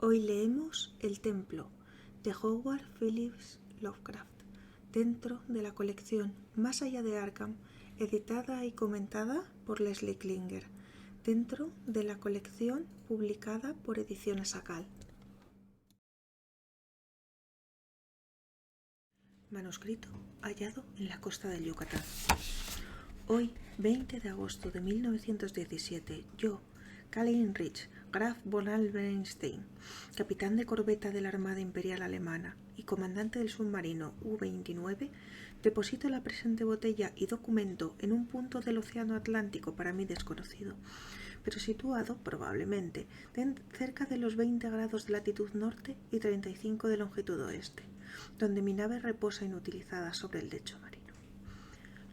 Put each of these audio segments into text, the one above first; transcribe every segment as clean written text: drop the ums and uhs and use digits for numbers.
Hoy leemos El Templo, de Howard Phillips Lovecraft, dentro de la colección Más allá de Arkham, editada y comentada por Leslie Klinger, dentro de la colección publicada por Ediciones Akal. Manuscrito hallado en la costa del Yucatán. Hoy, 20 de agosto de 1917, yo, Kalle Rich, Graf von Albenstein, capitán de corbeta de la Armada Imperial Alemana y comandante del submarino U-29, deposito la presente botella y documento en un punto del Océano Atlántico para mí desconocido, pero situado, probablemente, cerca de los 20 grados de latitud norte y 35 de longitud oeste, donde mi nave reposa inutilizada sobre el lecho marino.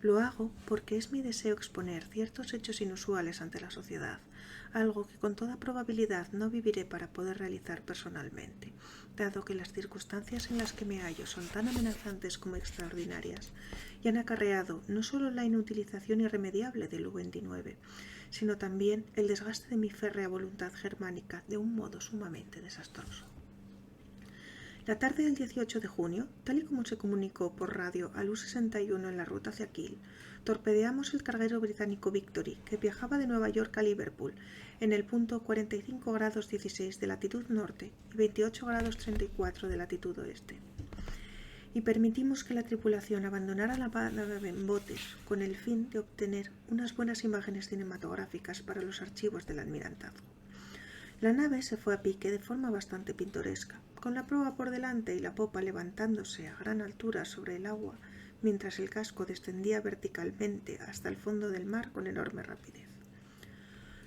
Lo hago porque es mi deseo exponer ciertos hechos inusuales ante la sociedad, algo que con toda probabilidad no viviré para poder realizar personalmente, dado que las circunstancias en las que me hallo son tan amenazantes como extraordinarias y han acarreado no solo la inutilización irremediable del U-29, sino también el desgaste de mi férrea voluntad germánica de un modo sumamente desastroso. La tarde del 18 de junio, tal y como se comunicó por radio al U-61 en la ruta hacia Kiel, torpedeamos el carguero británico Victory, que viajaba de Nueva York a Liverpool, en el punto 45 grados 16 de latitud norte y 28 grados 34 de latitud oeste. Y permitimos que la tripulación abandonara la nave en botes con el fin de obtener unas buenas imágenes cinematográficas para los archivos del almirantazgo. La nave se fue a pique de forma bastante pintoresca, con la proa por delante y la popa levantándose a gran altura sobre el agua, mientras el casco descendía verticalmente hasta el fondo del mar con enorme rapidez.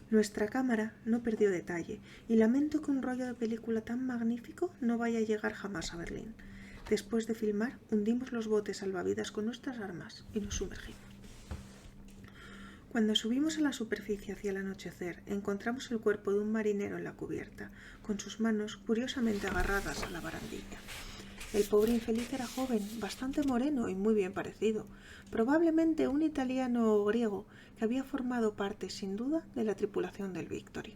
Nuestra cámara no perdió detalle, y lamento que un rollo de película tan magnífico no vaya a llegar jamás a Berlín. Después de filmar, hundimos los botes salvavidas con nuestras armas y nos sumergimos. Cuando subimos a la superficie hacia el anochecer, encontramos el cuerpo de un marinero en la cubierta, con sus manos curiosamente agarradas a la barandilla. El pobre infeliz era joven, bastante moreno y muy bien parecido, probablemente un italiano o griego que había formado parte, sin duda, de la tripulación del Victory.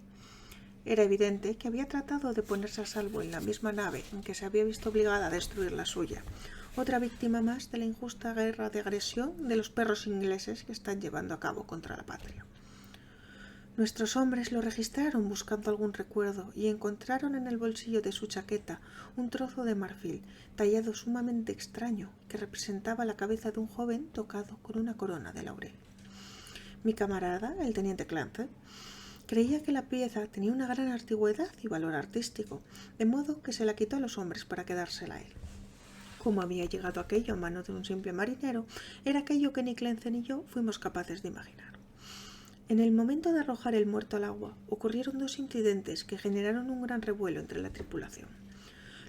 Era evidente que había tratado de ponerse a salvo en la misma nave en que se había visto obligada a destruir la suya, otra víctima más de la injusta guerra de agresión de los perros ingleses que están llevando a cabo contra la patria. Nuestros hombres lo registraron buscando algún recuerdo y encontraron en el bolsillo de su chaqueta un trozo de marfil tallado sumamente extraño que representaba la cabeza de un joven tocado con una corona de laurel. Mi camarada, el teniente Clancy, creía que la pieza tenía una gran antigüedad y valor artístico, de modo que se la quitó a los hombres para quedársela a él. Cómo había llegado aquello a manos de un simple marinero era aquello que ni Clancy ni yo fuimos capaces de imaginar. En el momento de arrojar el muerto al agua, ocurrieron dos incidentes que generaron un gran revuelo entre la tripulación.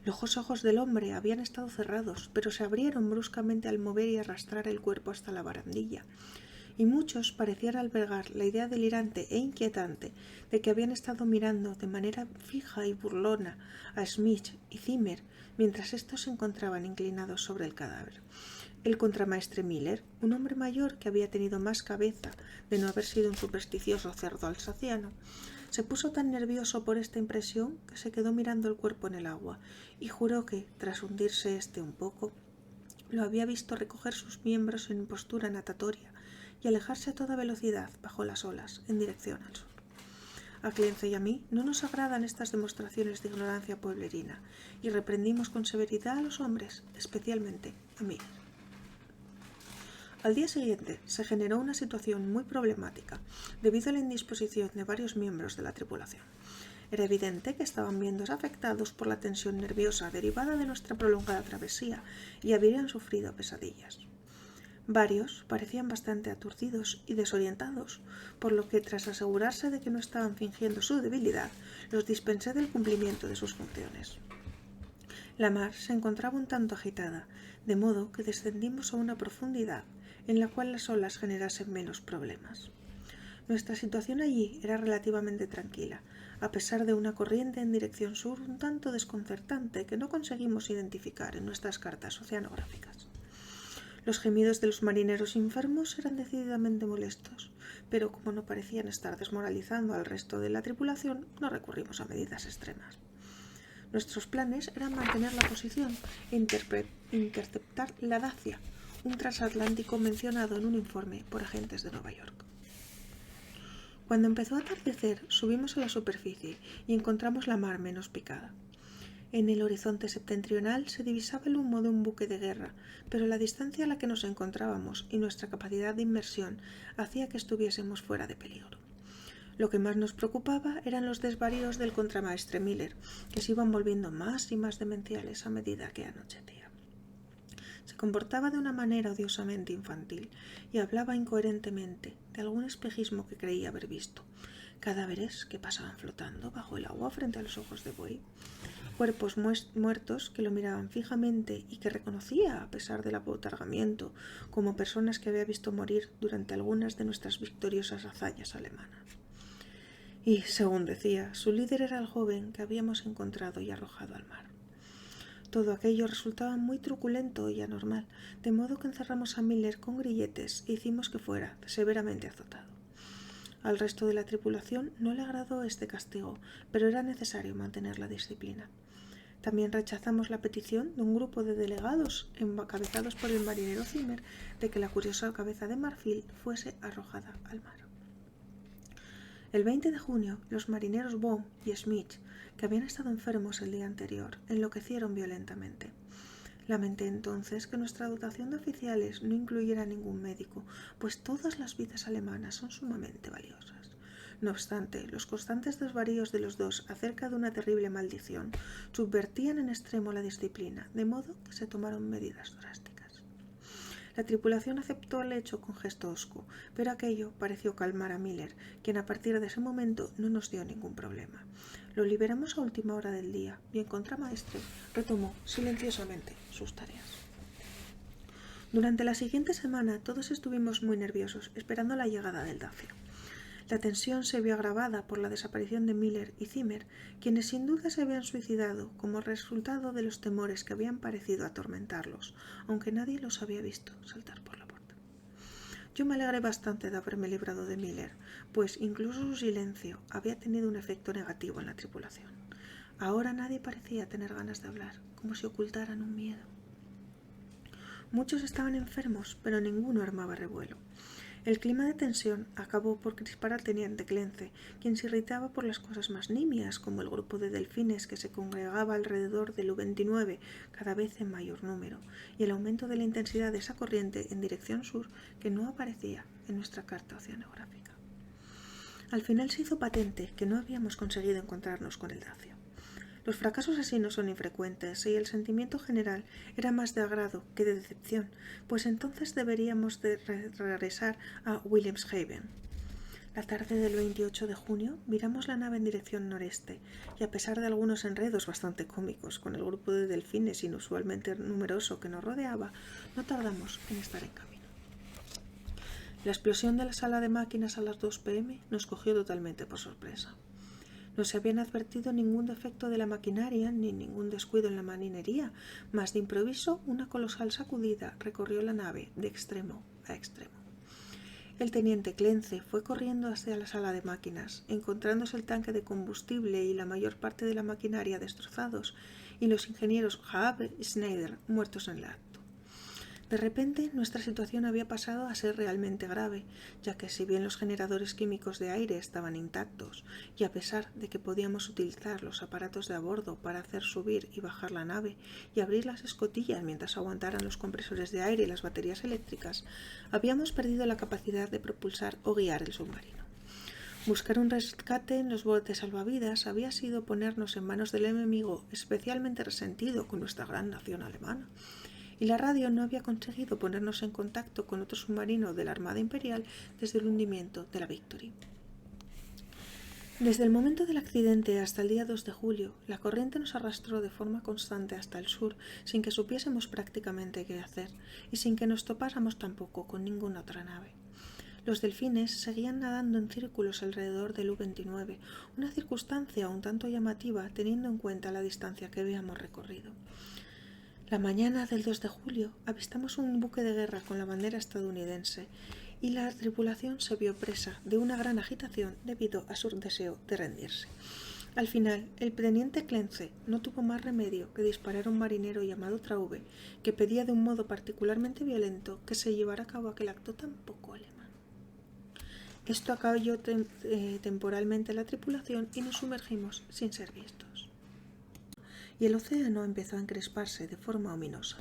Los ojos del hombre habían estado cerrados, pero se abrieron bruscamente al mover y arrastrar el cuerpo hasta la barandilla, y muchos parecían albergar la idea delirante e inquietante de que habían estado mirando de manera fija y burlona a Smith y Zimmer mientras estos se encontraban inclinados sobre el cadáver. El contramaestre Miller, un hombre mayor que había tenido más cabeza de no haber sido un supersticioso cerdo alsaciano, se puso tan nervioso por esta impresión que se quedó mirando el cuerpo en el agua y juró que, tras hundirse este un poco, lo había visto recoger sus miembros en postura natatoria y alejarse a toda velocidad bajo las olas en dirección al sur. A Clancy y a mí no nos agradan estas demostraciones de ignorancia pueblerina y reprendimos con severidad a los hombres, especialmente a mí. Al día siguiente se generó una situación muy problemática debido a la indisposición de varios miembros de la tripulación. Era evidente que estaban viéndose afectados por la tensión nerviosa derivada de nuestra prolongada travesía y habían sufrido pesadillas. Varios parecían bastante aturdidos y desorientados, por lo que, tras asegurarse de que no estaban fingiendo su debilidad, los dispensé del cumplimiento de sus funciones. La mar se encontraba un tanto agitada, de modo que descendimos a una profundidad en la cual las olas generasen menos problemas. Nuestra situación allí era relativamente tranquila, a pesar de una corriente en dirección sur un tanto desconcertante que no conseguimos identificar en nuestras cartas oceanográficas. Los gemidos de los marineros enfermos eran decididamente molestos, pero como no parecían estar desmoralizando al resto de la tripulación, no recurrimos a medidas extremas. Nuestros planes eran mantener la posición e interceptar la Dacia, un transatlántico mencionado en un informe por agentes de Nueva York. Cuando empezó a atardecer, subimos a la superficie y encontramos la mar menos picada. En el horizonte septentrional se divisaba el humo de un buque de guerra, pero la distancia a la que nos encontrábamos y nuestra capacidad de inmersión hacía que estuviésemos fuera de peligro. Lo que más nos preocupaba eran los desvaríos del contramaestre Miller, que se iban volviendo más y más demenciales a medida que anochecía. Se comportaba de una manera odiosamente infantil y hablaba incoherentemente de algún espejismo que creía haber visto, cadáveres que pasaban flotando bajo el agua frente a los ojos de buey, cuerpos muertos que lo miraban fijamente y que reconocía, a pesar del abotargamiento, como personas que había visto morir durante algunas de nuestras victoriosas hazañas alemanas. Y, según decía, su líder era el joven que habíamos encontrado y arrojado al mar. Todo aquello resultaba muy truculento y anormal, de modo que encerramos a Miller con grilletes e hicimos que fuera severamente azotado. Al resto de la tripulación no le agradó este castigo, pero era necesario mantener la disciplina. También rechazamos la petición de un grupo de delegados encabezados por el marinero Zimmer de que la curiosa cabeza de marfil fuese arrojada al mar. El 20 de junio, los marineros Baum y Schmidt, que habían estado enfermos el día anterior, enloquecieron violentamente. Lamenté entonces que nuestra dotación de oficiales no incluyera ningún médico, pues todas las vidas alemanas son sumamente valiosas. No obstante, los constantes desvaríos de los dos acerca de una terrible maldición subvertían en extremo la disciplina, de modo que se tomaron medidas drásticas. La tripulación aceptó el hecho con gesto hosco, pero aquello pareció calmar a Miller, quien a partir de ese momento no nos dio ningún problema. Lo liberamos a última hora del día y en contramaestre retomó silenciosamente sus tareas. Durante la siguiente semana todos estuvimos muy nerviosos, esperando la llegada del Dacia. La tensión se vio agravada por la desaparición de Miller y Zimmer, quienes sin duda se habían suicidado como resultado de los temores que habían parecido atormentarlos, aunque nadie los había visto saltar por la puerta. Yo me alegré bastante de haberme librado de Miller, pues incluso su silencio había tenido un efecto negativo en la tripulación. Ahora nadie parecía tener ganas de hablar, como si ocultaran un miedo. Muchos estaban enfermos, pero ninguno armaba revuelo. El clima de tensión acabó por crispar al teniente Clence, quien se irritaba por las cosas más nimias, como el grupo de delfines que se congregaba alrededor del U-29 cada vez en mayor número, y el aumento de la intensidad de esa corriente en dirección sur que no aparecía en nuestra carta oceanográfica. Al final se hizo patente que no habíamos conseguido encontrarnos con el Dacia. Los fracasos así no son infrecuentes y el sentimiento general era más de agrado que de decepción, pues entonces deberíamos de regresar a Wilhelmshaven. La tarde del 28 de junio viramos la nave en dirección noreste y a pesar de algunos enredos bastante cómicos con el grupo de delfines inusualmente numeroso que nos rodeaba, no tardamos en estar en camino. La explosión de la sala de máquinas a las 2 p.m. nos cogió totalmente por sorpresa. No se habían advertido ningún defecto de la maquinaria ni ningún descuido en la marinería, mas de improviso una colosal sacudida recorrió la nave de extremo a extremo. El teniente Clence fue corriendo hacia la sala de máquinas, encontrándose el tanque de combustible y la mayor parte de la maquinaria destrozados, y los ingenieros Haab y Schneider muertos en el acto. De repente, nuestra situación había pasado a ser realmente grave, ya que si bien los generadores químicos de aire estaban intactos, y a pesar de que podíamos utilizar los aparatos de a bordo para hacer subir y bajar la nave y abrir las escotillas mientras aguantaran los compresores de aire y las baterías eléctricas, habíamos perdido la capacidad de propulsar o guiar el submarino. Buscar un rescate en los botes salvavidas había sido ponernos en manos del enemigo especialmente resentido con nuestra gran nación alemana, y la radio no había conseguido ponernos en contacto con otro submarino de la Armada Imperial desde el hundimiento de la Victory. Desde el momento del accidente hasta el día 2 de julio, la corriente nos arrastró de forma constante hasta el sur sin que supiésemos prácticamente qué hacer y sin que nos topásemos tampoco con ninguna otra nave. Los delfines seguían nadando en círculos alrededor del U-29, una circunstancia un tanto llamativa teniendo en cuenta la distancia que habíamos recorrido. La mañana del 2 de julio avistamos un buque de guerra con la bandera estadounidense y la tripulación se vio presa de una gran agitación debido a su deseo de rendirse. Al final, el teniente Clence no tuvo más remedio que disparar a un marinero llamado Traube, que pedía de un modo particularmente violento que se llevara a cabo aquel acto tan poco alemán. Esto acalló temporalmente la tripulación y nos sumergimos sin ser vistos. Y el océano empezó a encresparse de forma ominosa.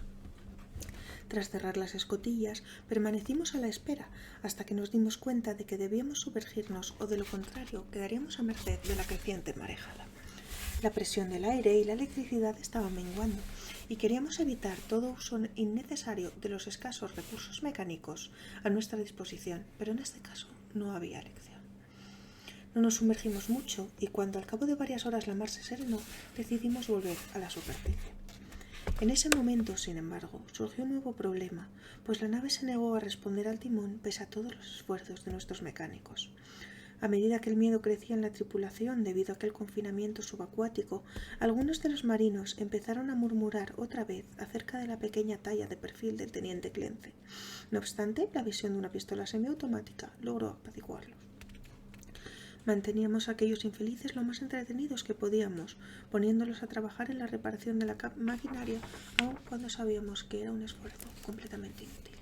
Tras cerrar las escotillas, permanecimos a la espera hasta que nos dimos cuenta de que debíamos sumergirnos o de lo contrario quedaríamos a merced de la creciente marejada. La presión del aire y la electricidad estaban menguando y queríamos evitar todo uso innecesario de los escasos recursos mecánicos a nuestra disposición, pero en este caso no había elección. No nos sumergimos mucho y cuando al cabo de varias horas la mar se serenó, decidimos volver a la superficie. En ese momento, sin embargo, surgió un nuevo problema, pues la nave se negó a responder al timón pese a todos los esfuerzos de nuestros mecánicos. A medida que el miedo crecía en la tripulación debido a aquel confinamiento subacuático, algunos de los marinos empezaron a murmurar otra vez acerca de la pequeña talla de perfil del teniente Clence. No obstante, la visión de una pistola semiautomática logró apaciguarlos. Manteníamos a aquellos infelices lo más entretenidos que podíamos, poniéndolos a trabajar en la reparación de la maquinaria, aun cuando sabíamos que era un esfuerzo completamente inútil.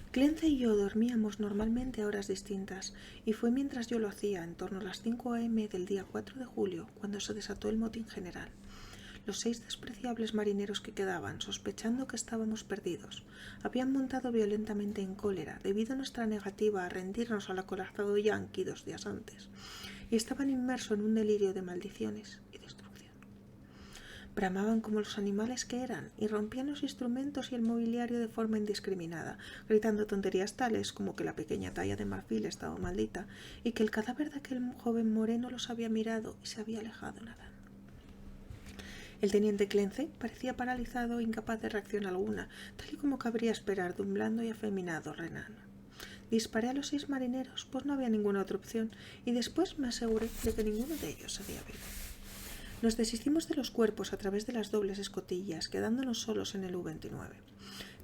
Clence y yo dormíamos normalmente a horas distintas, y fue mientras yo lo hacía, en torno a las 5 a.m. del día 4 de julio, cuando se desató el motín general. Los 6 despreciables marineros que quedaban, sospechando que estábamos perdidos, habían montado violentamente en cólera debido a nuestra negativa a rendirnos al acorazado yanqui 2 días antes, y estaban inmersos en un delirio de maldiciones y destrucción. Bramaban como los animales que eran y rompían los instrumentos y el mobiliario de forma indiscriminada, gritando tonterías tales como que la pequeña talla de marfil estaba maldita y que el cadáver de aquel joven moreno los había mirado y se había alejado nadando. El teniente Clence parecía paralizado e incapaz de reacción alguna, tal y como cabría esperar de un blando y afeminado renano. Disparé a los 6 marineros, pues no había ninguna otra opción, y después me aseguré de que ninguno de ellos había vivo. Nos deshicimos de los cuerpos a través de las dobles escotillas, quedándonos solos en el U-29.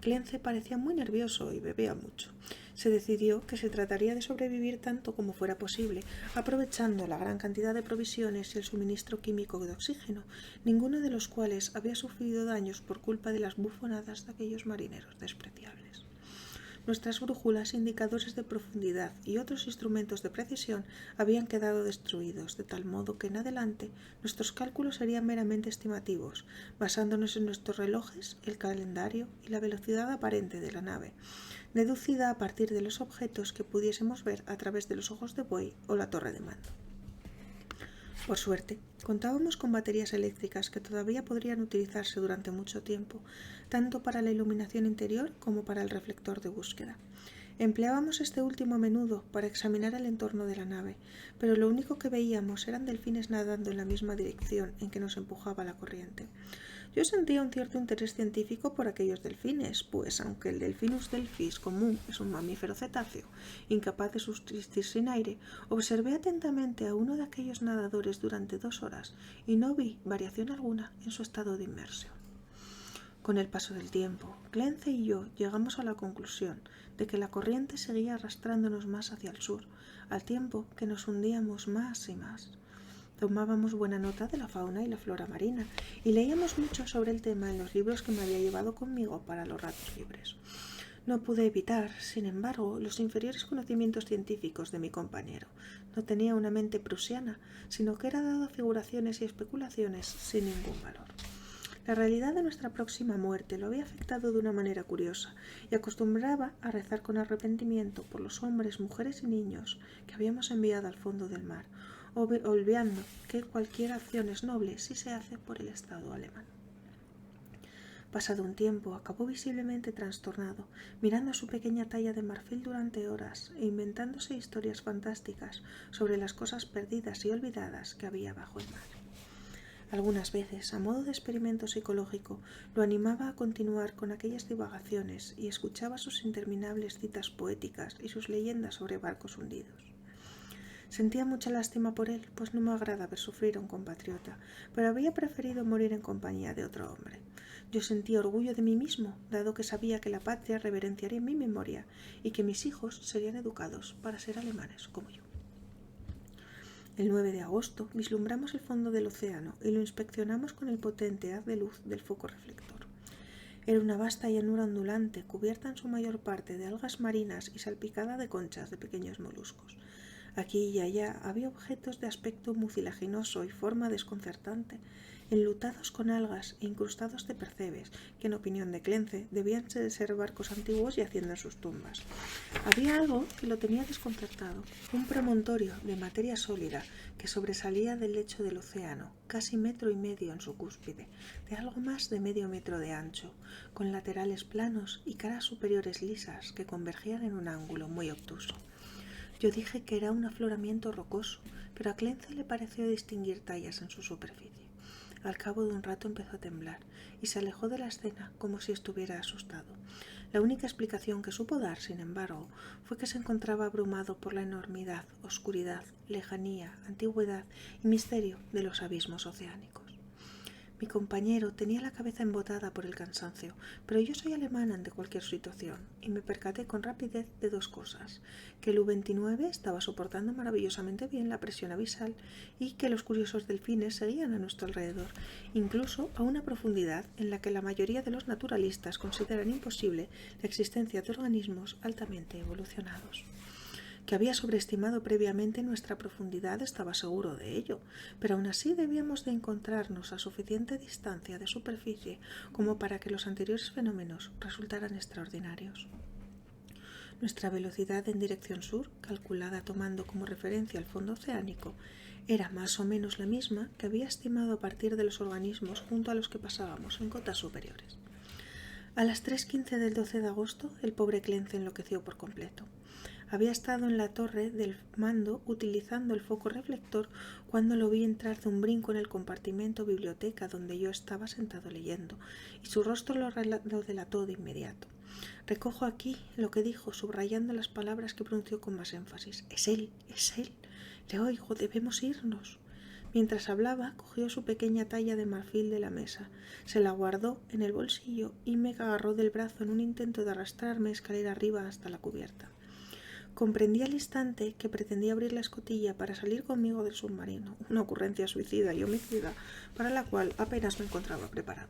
Clence parecía muy nervioso y bebía mucho. Se decidió que se trataría de sobrevivir tanto como fuera posible, aprovechando la gran cantidad de provisiones y el suministro químico de oxígeno, ninguno de los cuales había sufrido daños por culpa de las bufonadas de aquellos marineros despreciables. Nuestras brújulas, indicadores de profundidad y otros instrumentos de precisión habían quedado destruidos, de tal modo que en adelante nuestros cálculos serían meramente estimativos, basándonos en nuestros relojes, el calendario y la velocidad aparente de la nave, deducida a partir de los objetos que pudiésemos ver a través de los ojos de buey o la torre de mando. Por suerte, contábamos con baterías eléctricas que todavía podrían utilizarse durante mucho tiempo, tanto para la iluminación interior como para el reflector de búsqueda. Empleábamos este último a menudo para examinar el entorno de la nave, pero lo único que veíamos eran delfines nadando en la misma dirección en que nos empujaba la corriente. Yo sentía un cierto interés científico por aquellos delfines, pues aunque el Delfinus delphis común es un mamífero cetáceo, incapaz de subsistir sin aire, observé atentamente a uno de aquellos nadadores durante 2 horas y no vi variación alguna en su estado de inmersión. Con el paso del tiempo, Clence y yo llegamos a la conclusión de que la corriente seguía arrastrándonos más hacia el sur, al tiempo que nos hundíamos más y más. Tomábamos buena nota de la fauna y la flora marina y leíamos mucho sobre el tema en los libros que me había llevado conmigo para los ratos libres. No pude evitar, sin embargo, los inferiores conocimientos científicos de mi compañero. No tenía una mente prusiana, sino que era dado a figuraciones y especulaciones sin ningún valor. La realidad de nuestra próxima muerte lo había afectado de una manera curiosa y acostumbraba a rezar con arrepentimiento por los hombres, mujeres y niños que habíamos enviado al fondo del mar, olvidando que cualquier acción es noble si se hace por el Estado alemán. Pasado un tiempo, acabó visiblemente trastornado, mirando su pequeña talla de marfil durante horas e inventándose historias fantásticas sobre las cosas perdidas y olvidadas que había bajo el mar. Algunas veces, a modo de experimento psicológico, lo animaba a continuar con aquellas divagaciones y escuchaba sus interminables citas poéticas y sus leyendas sobre barcos hundidos. Sentía mucha lástima por él, pues no me agrada ver sufrir a un compatriota, pero había preferido morir en compañía de otro hombre. Yo sentía orgullo de mí mismo, dado que sabía que la patria reverenciaría mi memoria y que mis hijos serían educados para ser alemanes como yo. El 9 de agosto vislumbramos el fondo del océano y lo inspeccionamos con el potente haz de luz del foco reflector. Era una vasta llanura ondulante, cubierta en su mayor parte de algas marinas y salpicada de conchas de pequeños moluscos. Aquí y allá había objetos de aspecto mucilaginoso y forma desconcertante, enlutados con algas e incrustados de percebes, que en opinión de Clence debían de ser barcos antiguos yaciendo en sus tumbas. Había algo que lo tenía desconcertado, un promontorio de materia sólida que sobresalía del lecho del océano, casi 1,5 metros en su cúspide, de algo más de 0,5 metros de ancho, con laterales planos y caras superiores lisas que convergían en un ángulo muy obtuso. Yo dije que era un afloramiento rocoso, pero a Clence le pareció distinguir tallas en su superficie. Al cabo de un rato empezó a temblar y se alejó de la escena como si estuviera asustado. La única explicación que supo dar, sin embargo, fue que se encontraba abrumado por la enormidad, oscuridad, lejanía, antigüedad y misterio de los abismos oceánicos. Mi compañero tenía la cabeza embotada por el cansancio, pero yo soy alemán ante cualquier situación y me percaté con rapidez de 2 cosas: que el U-29 estaba soportando maravillosamente bien la presión abisal y que los curiosos delfines seguían a nuestro alrededor, incluso a una profundidad en la que la mayoría de los naturalistas consideran imposible la existencia de organismos altamente evolucionados. Que había sobreestimado previamente nuestra profundidad estaba seguro de ello, pero aún así debíamos de encontrarnos a suficiente distancia de superficie como para que los anteriores fenómenos resultaran extraordinarios. Nuestra velocidad en dirección sur, calculada tomando como referencia el fondo oceánico, era más o menos la misma que había estimado a partir de los organismos junto a los que pasábamos en cotas superiores. A las 3:15 del 12 de agosto, el pobre Clence enloqueció por completo. Había estado en la torre del mando utilizando el foco reflector cuando lo vi entrar de un brinco en el compartimento biblioteca donde yo estaba sentado leyendo, y su rostro lo delató de inmediato. Recojo aquí lo que dijo, subrayando las palabras que pronunció con más énfasis. Es él, le oigo, debemos irnos. Mientras hablaba, cogió su pequeña talla de marfil de la mesa, se la guardó en el bolsillo y me agarró del brazo en un intento de arrastrarme escalera arriba hasta la cubierta. Comprendí al instante que pretendía abrir la escotilla para salir conmigo del submarino, una ocurrencia suicida y homicida para la cual apenas me encontraba preparado.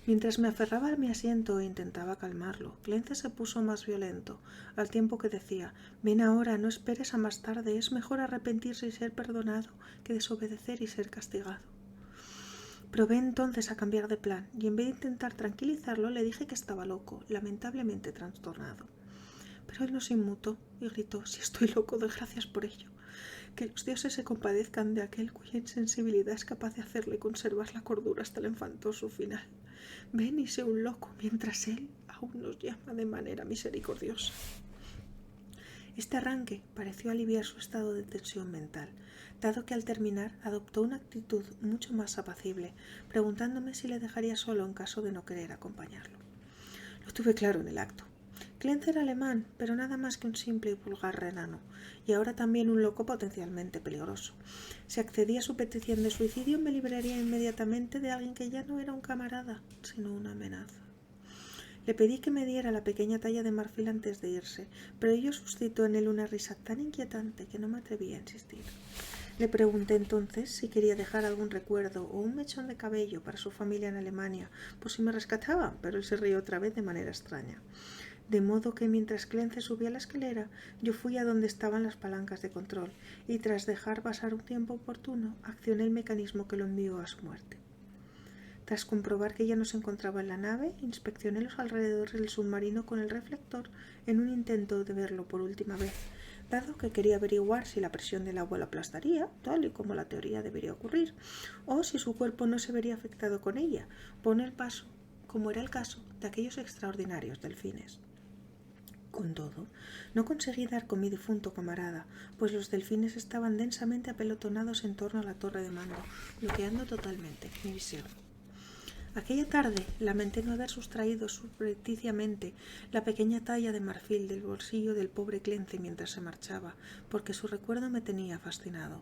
Mientras me aferraba a mi asiento e intentaba calmarlo, Clence se puso más violento, al tiempo que decía: «Ven ahora, no esperes a más tarde, es mejor arrepentirse y ser perdonado que desobedecer y ser castigado». Probé entonces a cambiar de plan, y en vez de intentar tranquilizarlo, le dije que estaba loco, lamentablemente trastornado. Pero él no se inmutó y gritó: «Si estoy loco, doy gracias por ello. Que los dioses se compadezcan de aquel cuya insensibilidad es capaz de hacerle conservar la cordura hasta el infantoso final. Ven y sé un loco, mientras él aún nos llama de manera misericordiosa». Este arranque pareció aliviar su estado de tensión mental, dado que al terminar adoptó una actitud mucho más apacible, preguntándome si le dejaría solo en caso de no querer acompañarlo. Lo tuve claro en el acto. Clence era alemán, pero nada más que un simple y vulgar renano, y ahora también un loco potencialmente peligroso. Si accedía a su petición de suicidio, me libraría inmediatamente de alguien que ya no era un camarada, sino una amenaza. Le pedí que me diera la pequeña talla de marfil antes de irse, pero ello suscitó en él una risa tan inquietante que no me atreví a insistir. Le pregunté entonces si quería dejar algún recuerdo o un mechón de cabello para su familia en Alemania, por si me rescataban, pero él se rió otra vez de manera extraña. De modo que mientras Clence subía la escalera, yo fui a donde estaban las palancas de control y tras dejar pasar un tiempo oportuno, accioné el mecanismo que lo envió a su muerte. Tras comprobar que ya no se encontraba en la nave, inspeccioné los alrededores del submarino con el reflector en un intento de verlo por última vez, dado que quería averiguar si la presión del agua lo aplastaría, tal y como la teoría debería ocurrir, o si su cuerpo no se vería afectado con ella, por el paso, como era el caso de aquellos extraordinarios delfines. Con todo, no conseguí dar con mi difunto camarada, pues los delfines estaban densamente apelotonados en torno a la torre de mando, bloqueando totalmente mi visión. Aquella tarde lamenté no haber sustraído subrepticiamente la pequeña talla de marfil del bolsillo del pobre Clence mientras se marchaba, porque su recuerdo me tenía fascinado.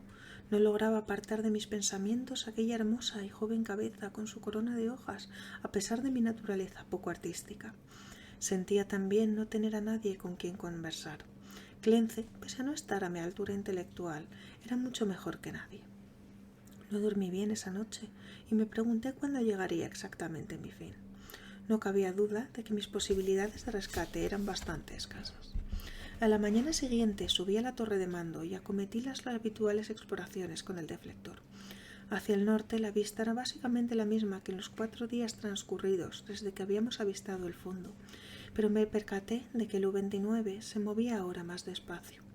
No lograba apartar de mis pensamientos aquella hermosa y joven cabeza con su corona de hojas, a pesar de mi naturaleza poco artística. Sentía también no tener a nadie con quien conversar. Clence, pese a no estar a mi altura intelectual, era mucho mejor que nadie. No dormí bien esa noche y me pregunté cuándo llegaría exactamente mi fin. No cabía duda de que mis posibilidades de rescate eran bastante escasas. A la mañana siguiente subí a la torre de mando y acometí las habituales exploraciones con el deflector. Hacia el norte la vista era básicamente la misma que en los 4 días transcurridos desde que habíamos avistado el fondo, pero me percaté de que el U-29 se movía ahora más despacio.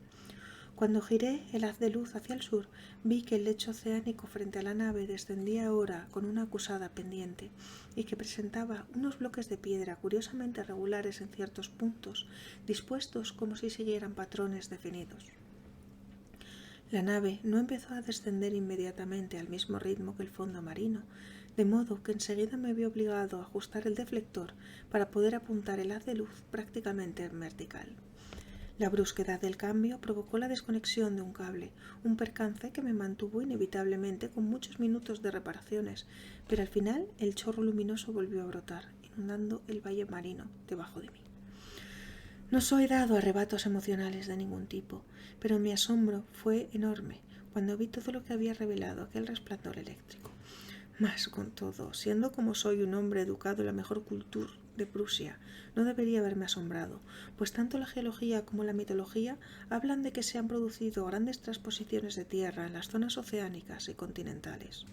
Cuando giré el haz de luz hacia el sur, vi que el lecho oceánico frente a la nave descendía ahora con una acusada pendiente y que presentaba unos bloques de piedra curiosamente regulares en ciertos puntos, dispuestos como si siguieran patrones definidos. La nave no empezó a descender inmediatamente al mismo ritmo que el fondo marino, de modo que enseguida me vi obligado a ajustar el deflector para poder apuntar el haz de luz prácticamente en vertical. La brusquedad del cambio provocó la desconexión de un cable, un percance que me mantuvo inevitablemente con muchos minutos de reparaciones, pero al final el chorro luminoso volvió a brotar, inundando el valle marino debajo de mí. No soy dado a arrebatos emocionales de ningún tipo, pero mi asombro fue enorme cuando vi todo lo que había revelado aquel resplandor eléctrico. Mas, con todo, siendo como soy un hombre educado en la mejor cultura de Prusia, no debería haberme asombrado, pues tanto la geología como la mitología hablan de que se han producido grandes transposiciones de tierra en las zonas oceánicas y continentales.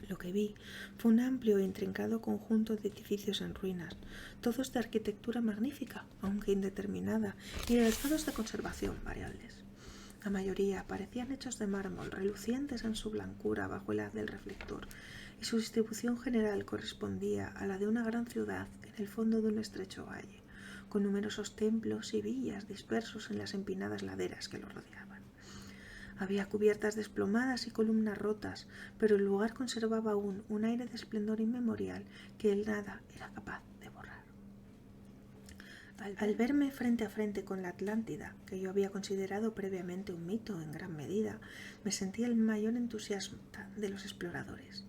Lo que vi fue un amplio e intrincado conjunto de edificios en ruinas, todos de arquitectura magnífica, aunque indeterminada, y de estados de conservación variables. La mayoría parecían hechos de mármol, relucientes en su blancura bajo el haz del reflector, y su distribución general correspondía a la de una gran ciudad en el fondo de un estrecho valle, con numerosos templos y villas dispersos en las empinadas laderas que lo rodeaban. Había cubiertas desplomadas y columnas rotas, pero el lugar conservaba aún un aire de esplendor inmemorial que el nada era capaz de borrar. Al verme frente a frente con la Atlántida, que yo había considerado previamente un mito en gran medida, me sentí el mayor entusiasmo de los exploradores.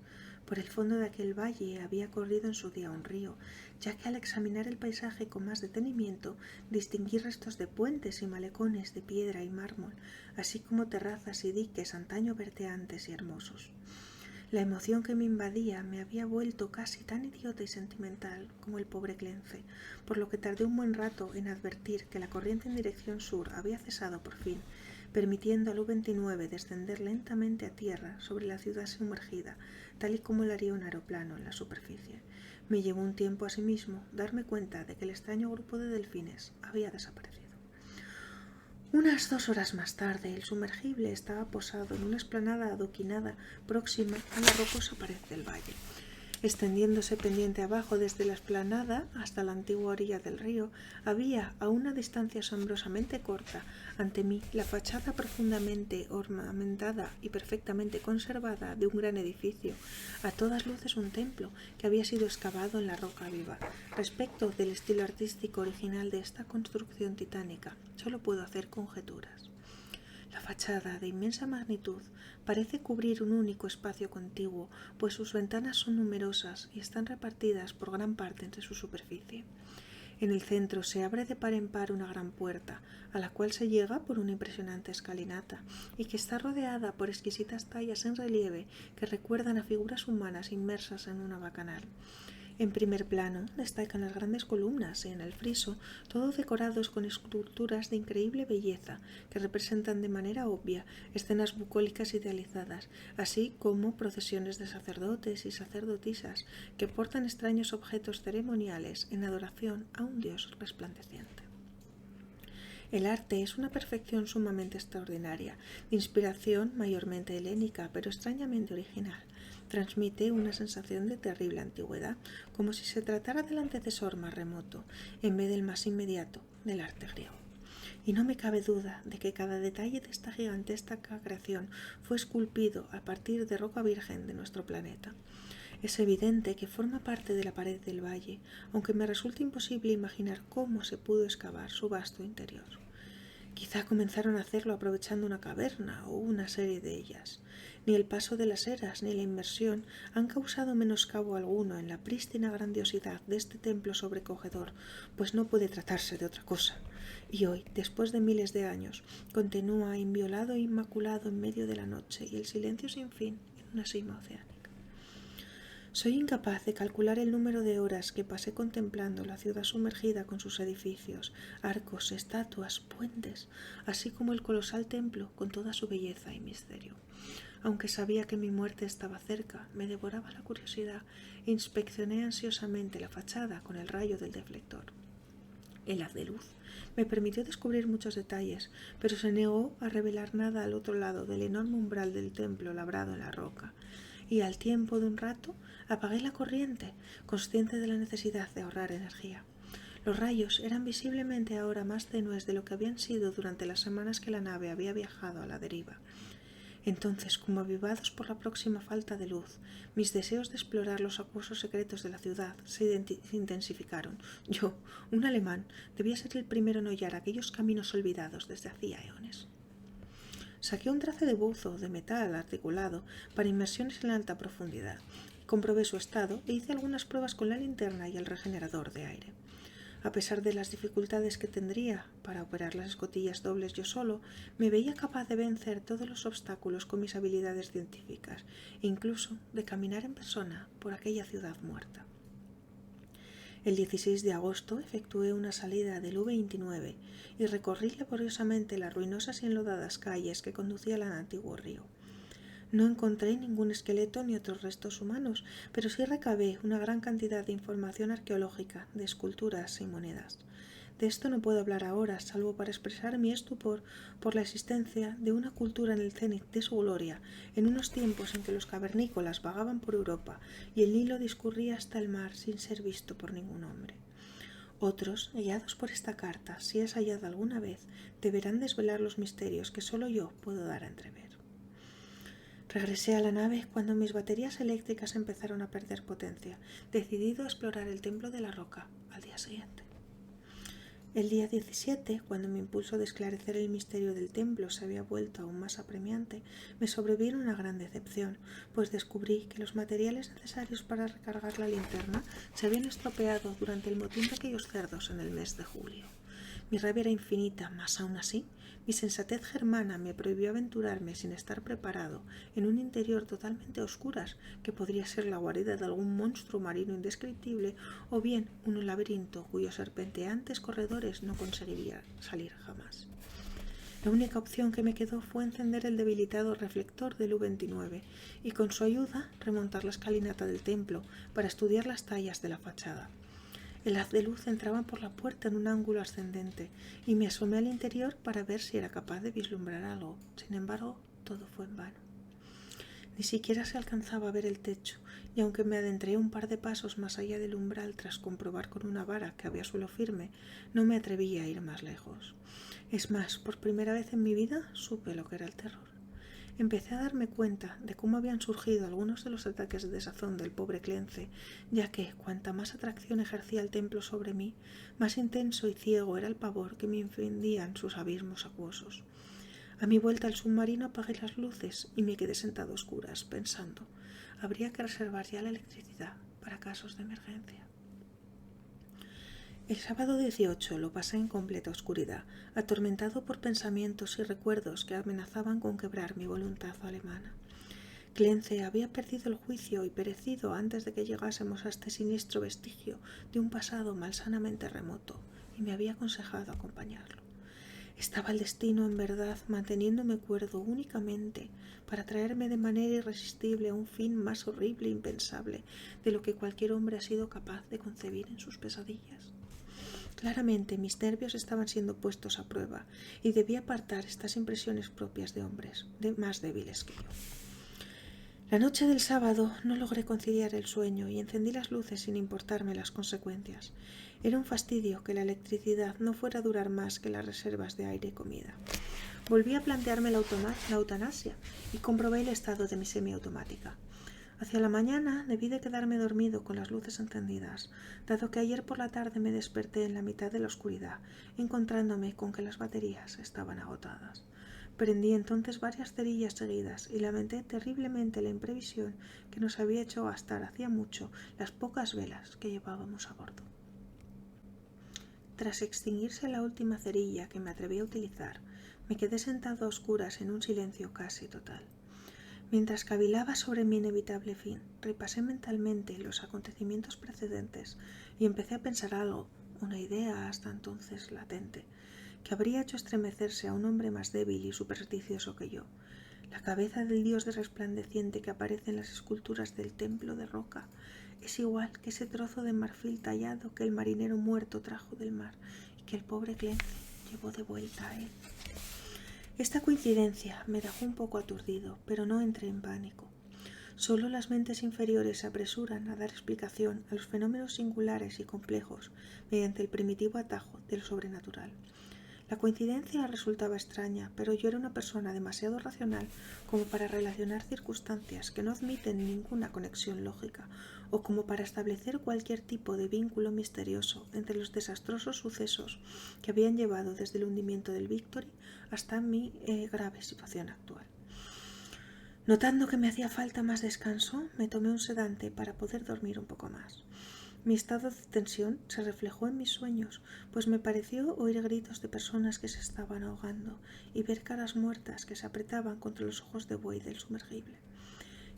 Por el fondo de aquel valle había corrido en su día un río, ya que al examinar el paisaje con más detenimiento distinguí restos de puentes y malecones de piedra y mármol, así como terrazas y diques antaño verdeantes y hermosos. La emoción que me invadía me había vuelto casi tan idiota y sentimental como el pobre Clence, por lo que tardé un buen rato en advertir que la corriente en dirección sur había cesado por fin, permitiendo al U-29 descender lentamente a tierra sobre la ciudad sumergida, tal y como lo haría un aeroplano en la superficie. Me llevó un tiempo asimismo darme cuenta de que el extraño grupo de delfines había desaparecido. Unas 2 horas más tarde, el sumergible estaba posado en una explanada adoquinada próxima a la rocosa pared del valle. Extendiéndose pendiente abajo desde la explanada hasta la antigua orilla del río, había, a una distancia asombrosamente corta, ante mí la fachada profundamente ornamentada y perfectamente conservada de un gran edificio, a todas luces un templo que había sido excavado en la roca viva. Respecto del estilo artístico original de esta construcción titánica, solo puedo hacer conjeturas. La fachada, de inmensa magnitud, parece cubrir un único espacio contiguo, pues sus ventanas son numerosas y están repartidas por gran parte entre su superficie. En el centro se abre de par en par una gran puerta, a la cual se llega por una impresionante escalinata, y que está rodeada por exquisitas tallas en relieve que recuerdan a figuras humanas inmersas en una bacanal. En primer plano destacan las grandes columnas y en el friso todo decorados con esculturas de increíble belleza que representan de manera obvia escenas bucólicas idealizadas, así como procesiones de sacerdotes y sacerdotisas que portan extraños objetos ceremoniales en adoración a un dios resplandeciente. El arte es una perfección sumamente extraordinaria, de inspiración mayormente helénica, pero extrañamente original. Transmite una sensación de terrible antigüedad, como si se tratara del antecesor más remoto, en vez del más inmediato, del arte griego. Y no me cabe duda de que cada detalle de esta gigantesca creación fue esculpido a partir de roca virgen de nuestro planeta. Es evidente que forma parte de la pared del valle, aunque me resulta imposible imaginar cómo se pudo excavar su vasto interior. Quizá comenzaron a hacerlo aprovechando una caverna o una serie de ellas. Ni el paso de las eras ni la inmersión han causado menoscabo alguno en la prístina grandiosidad de este templo sobrecogedor, pues no puede tratarse de otra cosa. Y hoy, después de miles de años, continúa inviolado e inmaculado en medio de la noche y el silencio sin fin en una cima oceánica. Soy incapaz de calcular el número de horas que pasé contemplando la ciudad sumergida con sus edificios, arcos, estatuas, puentes, así como el colosal templo con toda su belleza y misterio. Aunque sabía que mi muerte estaba cerca, me devoraba la curiosidad e inspeccioné ansiosamente la fachada con el rayo del deflector. El haz de luz me permitió descubrir muchos detalles, pero se negó a revelar nada al otro lado del enorme umbral del templo labrado en la roca. Y al tiempo de un rato apagué la corriente, consciente de la necesidad de ahorrar energía. Los rayos eran visiblemente ahora más tenues de lo que habían sido durante las semanas que la nave había viajado a la deriva. Entonces, como avivados por la próxima falta de luz, mis deseos de explorar los acuosos secretos de la ciudad se intensificaron. Yo, un alemán, debía ser el primero en hollar aquellos caminos olvidados desde hacía eones. Saqué un traje de buzo de metal articulado para inmersiones en la alta profundidad. Comprobé su estado e hice algunas pruebas con la linterna y el regenerador de aire. A pesar de las dificultades que tendría para operar las escotillas dobles yo solo, me veía capaz de vencer todos los obstáculos con mis habilidades científicas e incluso de caminar en persona por aquella ciudad muerta. El 16 de agosto efectué una salida del U-29 y recorrí laboriosamente las ruinosas y enlodadas calles que conducían al antiguo río. No encontré ningún esqueleto ni otros restos humanos, pero sí recabé una gran cantidad de información arqueológica, de esculturas y monedas. De esto no puedo hablar ahora, salvo para expresar mi estupor por la existencia de una cultura en el cénit de su gloria, en unos tiempos en que los cavernícolas vagaban por Europa y el Nilo discurría hasta el mar sin ser visto por ningún hombre. Otros, guiados por esta carta, si es hallada alguna vez, deberán desvelar los misterios que solo yo puedo dar a entrever. Regresé a la nave cuando mis baterías eléctricas empezaron a perder potencia, decidido a explorar el templo de la roca al día siguiente. El día 17, cuando mi impulso de esclarecer el misterio del templo se había vuelto aún más apremiante, me sobrevino una gran decepción, pues descubrí que los materiales necesarios para recargar la linterna se habían estropeado durante el motín de aquellos cerdos en el mes de julio. Mi rabia era infinita, mas aún así, mi sensatez germana me prohibió aventurarme sin estar preparado en un interior totalmente a oscuras, que podría ser la guarida de algún monstruo marino indescriptible o bien un laberinto cuyos serpenteantes corredores no conseguiría salir jamás. La única opción que me quedó fue encender el debilitado reflector del U-29 y con su ayuda remontar la escalinata del templo para estudiar las tallas de la fachada. El haz de luz entraba por la puerta en un ángulo ascendente y me asomé al interior para ver si era capaz de vislumbrar algo. Sin embargo, todo fue en vano. Ni siquiera se alcanzaba a ver el techo, y aunque me adentré un par de pasos más allá del umbral tras comprobar con una vara que había suelo firme, no me atreví a ir más lejos. Es más, por primera vez en mi vida supe lo que era el terror. Empecé a darme cuenta de cómo habían surgido algunos de los ataques de desazón del pobre Clence, ya que, cuanta más atracción ejercía el templo sobre mí, más intenso y ciego era el pavor que me infundían sus abismos acuosos. A mi vuelta al submarino apagué las luces y me quedé sentado a oscuras, pensando, habría que reservar ya la electricidad para casos de emergencia. El sábado 18 lo pasé en completa oscuridad, atormentado por pensamientos y recuerdos que amenazaban con quebrar mi voluntad alemana. Clence había perdido el juicio y perecido antes de que llegásemos a este siniestro vestigio de un pasado malsanamente remoto, y me había aconsejado acompañarlo. Estaba el destino, en verdad, manteniéndome cuerdo únicamente para traerme de manera irresistible a un fin más horrible e impensable de lo que cualquier hombre ha sido capaz de concebir en sus pesadillas. Claramente mis nervios estaban siendo puestos a prueba y debía apartar estas impresiones propias de hombres más débiles que yo. La noche del sábado no logré conciliar el sueño y encendí las luces sin importarme las consecuencias. Era un fastidio que la electricidad no fuera a durar más que las reservas de aire y comida. Volví a plantearme la eutanasia y comprobé el estado de mi semiautomática. Hacia la mañana debí de quedarme dormido con las luces encendidas, dado que ayer por la tarde me desperté en la mitad de la oscuridad, encontrándome con que las baterías estaban agotadas. Prendí entonces varias cerillas seguidas y lamenté terriblemente la imprevisión que nos había hecho gastar hacía mucho las pocas velas que llevábamos a bordo. Tras extinguirse la última cerilla que me atreví a utilizar, me quedé sentado a oscuras en un silencio casi total. Mientras cavilaba sobre mi inevitable fin, repasé mentalmente los acontecimientos precedentes y empecé a pensar algo, una idea hasta entonces latente, que habría hecho estremecerse a un hombre más débil y supersticioso que yo. La cabeza del dios resplandeciente que aparece en las esculturas del templo de roca es igual que ese trozo de marfil tallado que el marinero muerto trajo del mar y que el pobre Clancy llevó de vuelta a él. Esta coincidencia me dejó un poco aturdido, pero no entré en pánico. Solo las mentes inferiores se apresuran a dar explicación a los fenómenos singulares y complejos mediante el primitivo atajo de lo sobrenatural. La coincidencia resultaba extraña, pero yo era una persona demasiado racional como para relacionar circunstancias que no admiten ninguna conexión lógica o como para establecer cualquier tipo de vínculo misterioso entre los desastrosos sucesos que habían llevado desde el hundimiento del Victory hasta mi grave situación actual. Notando que me hacía falta más descanso, me tomé un sedante para poder dormir un poco más. Mi estado de tensión se reflejó en mis sueños, pues me pareció oír gritos de personas que se estaban ahogando y ver caras muertas que se apretaban contra los ojos de buey del sumergible.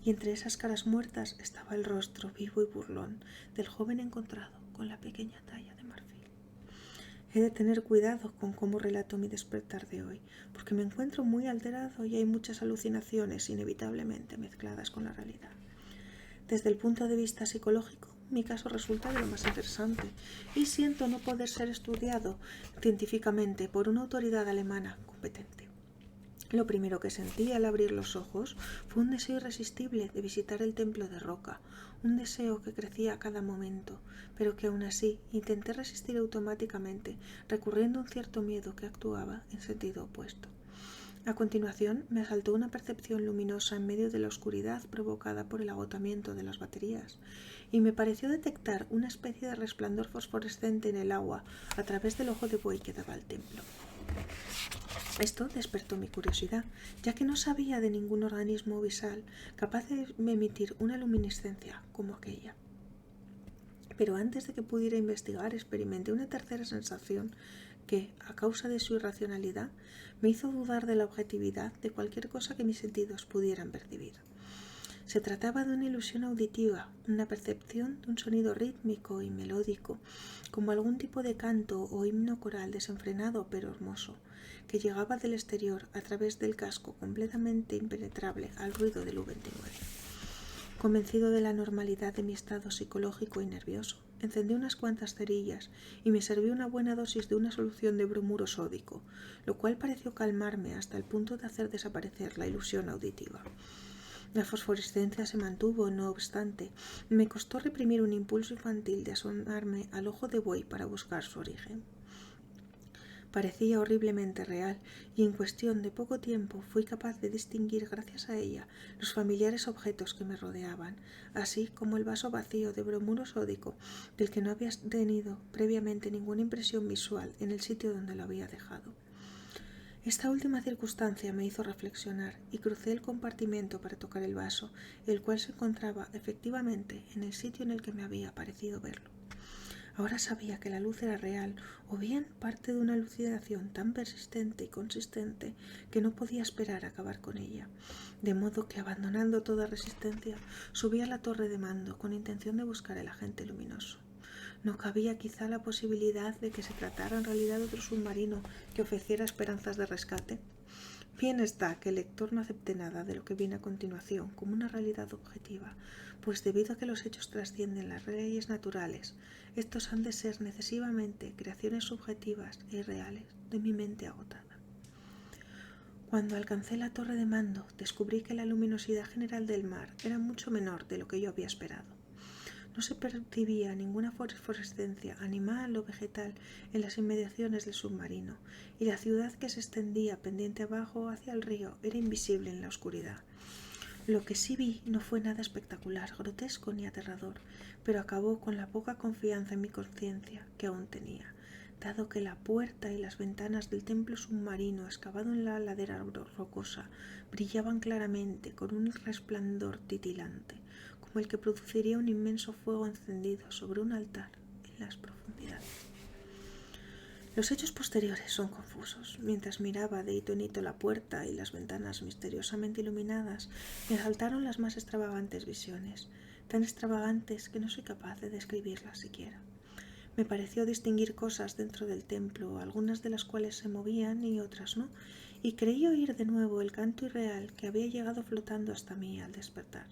Y entre esas caras muertas estaba el rostro vivo y burlón del joven encontrado con la pequeña talla de marfil. He de tener cuidado con cómo relato mi despertar de hoy, porque me encuentro muy alterado y hay muchas alucinaciones inevitablemente mezcladas con la realidad. Desde el punto de vista psicológico, mi caso resulta de lo más interesante y siento no poder ser estudiado científicamente por una autoridad alemana competente. Lo primero que sentí al abrir los ojos fue un deseo irresistible de visitar el templo de roca, un deseo que crecía a cada momento, pero que aún así intenté resistir automáticamente, recurriendo a un cierto miedo que actuaba en sentido opuesto. A continuación me asaltó una percepción luminosa en medio de la oscuridad provocada por el agotamiento de las baterías, y me pareció detectar una especie de resplandor fosforescente en el agua a través del ojo de buey que daba al templo. Esto despertó mi curiosidad, ya que no sabía de ningún organismo visual capaz de emitir una luminiscencia como aquella. Pero antes de que pudiera investigar, experimenté una tercera sensación que, a causa de su irracionalidad, me hizo dudar de la objetividad de cualquier cosa que mis sentidos pudieran percibir. Se trataba de una ilusión auditiva, una percepción de un sonido rítmico y melódico, como algún tipo de canto o himno coral desenfrenado pero hermoso, que llegaba del exterior a través del casco completamente impenetrable al ruido del U-29. Convencido de la normalidad de mi estado psicológico y nervioso, encendí unas cuantas cerillas y me serví una buena dosis de una solución de bromuro sódico, lo cual pareció calmarme hasta el punto de hacer desaparecer la ilusión auditiva. La fosforescencia se mantuvo, no obstante, y me costó reprimir un impulso infantil de asomarme al ojo de buey para buscar su origen. Parecía horriblemente real, y en cuestión de poco tiempo fui capaz de distinguir gracias a ella los familiares objetos que me rodeaban, así como el vaso vacío de bromuro sódico del que no había tenido previamente ninguna impresión visual en el sitio donde lo había dejado. Esta última circunstancia me hizo reflexionar y crucé el compartimento para tocar el vaso, el cual se encontraba efectivamente en el sitio en el que me había parecido verlo. Ahora sabía que la luz era real, o bien parte de una alucinación tan persistente y consistente que no podía esperar a acabar con ella, de modo que, abandonando toda resistencia, subí a la torre de mando con intención de buscar el agente luminoso. ¿No cabía quizá la posibilidad de que se tratara en realidad de otro submarino que ofreciera esperanzas de rescate? Bien está que el lector no acepte nada de lo que viene a continuación como una realidad objetiva, pues debido a que los hechos trascienden las leyes naturales, estos han de ser necesariamente creaciones subjetivas e irreales de mi mente agotada. Cuando alcancé la torre de mando, descubrí que la luminosidad general del mar era mucho menor de lo que yo había esperado. No se percibía ninguna fosforescencia animal o vegetal en las inmediaciones del submarino, y la ciudad que se extendía pendiente abajo hacia el río era invisible en la oscuridad. Lo que sí vi no fue nada espectacular, grotesco ni aterrador, pero acabó con la poca confianza en mi conciencia que aún tenía, dado que la puerta y las ventanas del templo submarino excavado en la ladera rocosa brillaban claramente con un resplandor titilante, como el que produciría un inmenso fuego encendido sobre un altar en las profundidades. Los hechos posteriores son confusos. Mientras miraba de hito en hito la puerta y las ventanas misteriosamente iluminadas, me asaltaron las más extravagantes visiones, tan extravagantes que no soy capaz de describirlas siquiera. Me pareció distinguir cosas dentro del templo, algunas de las cuales se movían y otras no, y creí oír de nuevo el canto irreal que había llegado flotando hasta mí al despertar.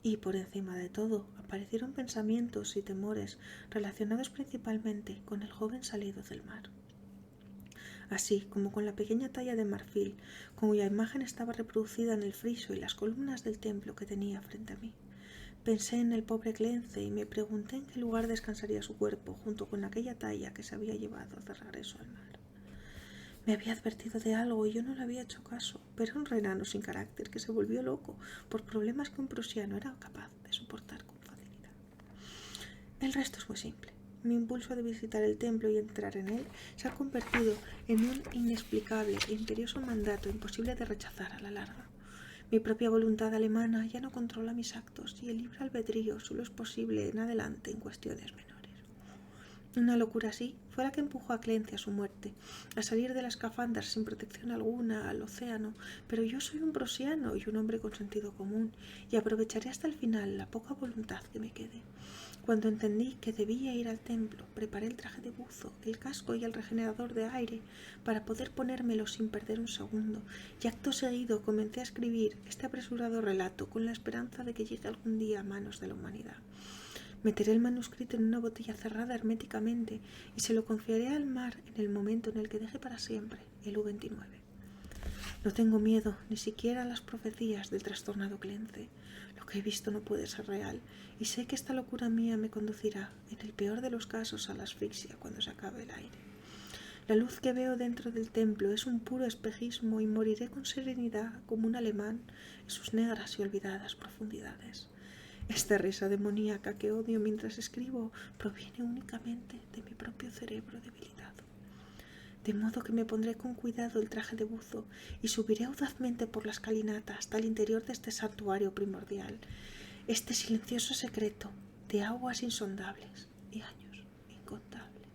Y por encima de todo, aparecieron pensamientos y temores relacionados principalmente con el joven salido del mar, así como con la pequeña talla de marfil, cuya imagen estaba reproducida en el friso y las columnas del templo que tenía frente a mí. Pensé en el pobre Clence y me pregunté en qué lugar descansaría su cuerpo junto con aquella talla que se había llevado de regreso al mar. Me había advertido de algo y yo no le había hecho caso, pero era un renano sin carácter que se volvió loco por problemas que un prusiano era capaz de soportar con facilidad. El resto es muy simple. Mi impulso de visitar el templo y entrar en él se ha convertido en un inexplicable e imperioso mandato imposible de rechazar a la larga. Mi propia voluntad alemana ya no controla mis actos y el libre albedrío solo es posible en adelante en cuestiones menores. Una locura así fue la que empujó a Clencia a su muerte, a salir de la escafandra sin protección alguna al océano, pero yo soy un prusiano y un hombre con sentido común, y aprovecharé hasta el final la poca voluntad que me quede. Cuando entendí que debía ir al templo, preparé el traje de buzo, el casco y el regenerador de aire para poder ponérmelo sin perder un segundo, y acto seguido comencé a escribir este apresurado relato con la esperanza de que llegue algún día a manos de la humanidad. Meteré el manuscrito en una botella cerrada herméticamente y se lo confiaré al mar en el momento en el que deje para siempre el U-29. No tengo miedo ni siquiera a las profecías del trastornado Clence. Lo que he visto no puede ser real y sé que esta locura mía me conducirá, en el peor de los casos, a la asfixia cuando se acabe el aire. La luz que veo dentro del templo es un puro espejismo y moriré con serenidad como un alemán en sus negras y olvidadas profundidades. Esta risa demoníaca que odio mientras escribo proviene únicamente de mi propio cerebro debilitado. De modo que me pondré con cuidado el traje de buzo y subiré audazmente por la escalinata hasta el interior de este santuario primordial, este silencioso secreto de aguas insondables y años incontables.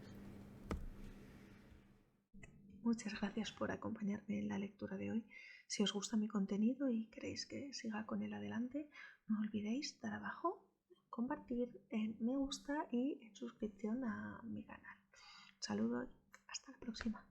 Muchas gracias por acompañarme en la lectura de hoy. Si os gusta mi contenido y queréis que siga con él adelante, no olvidéis dar abajo, compartir, en me gusta y en suscripción a mi canal. Un saludo y hasta la próxima.